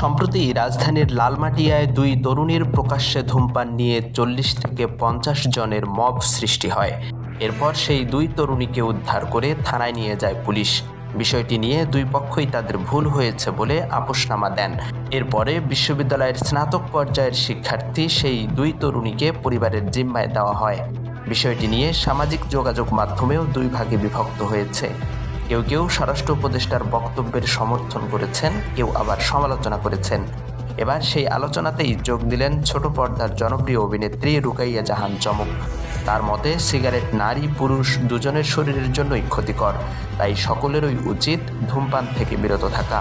সম্প্রতি রাজধানীর লালমাটিয়ায় দুই তরুণীর প্রকাশ্যে ধূমপান নিয়ে 40 থেকে 50 জনের মব সৃষ্টি হয়। এরপর সেই দুই তরুণীকে উদ্ধার করে থানায় নিয়ে যায় পুলিশ। বিষয়টি নিয়ে দুই পক্ষই তাদের ভুল হয়েছে বলে আপোসনামা দেন। এরপরে বিশ্ববিদ্যালয়ের স্নাতক পর্যায়ের শিক্ষার্থী সেই দুই তরুণীকে পরিবারের জিম্মায় দেওয়া হয়। বিষয়টি নিয়ে সামাজিক যোগাযোগ মাধ্যমেও দুই ভাগে বিভক্ত হয়েছে। কেউ কেউ স্বরাষ্ট্র উপদেষ্টার বক্তব্যের সমর্থন করেছেন, কেউ আবার সমালোচনা করেছেন। এবার সেই আলোচনাতেই যোগ দিলেন ছোট পর্দার জনপ্রিয় অভিনেত্রী রুকাইয়া জাহান চমক। তার মতে, সিগারেট নারী পুরুষ দুজনের শরীরের জন্যই ক্ষতিকর, তাই সকলেরই উচিত ধূমপান থেকে বিরত থাকা।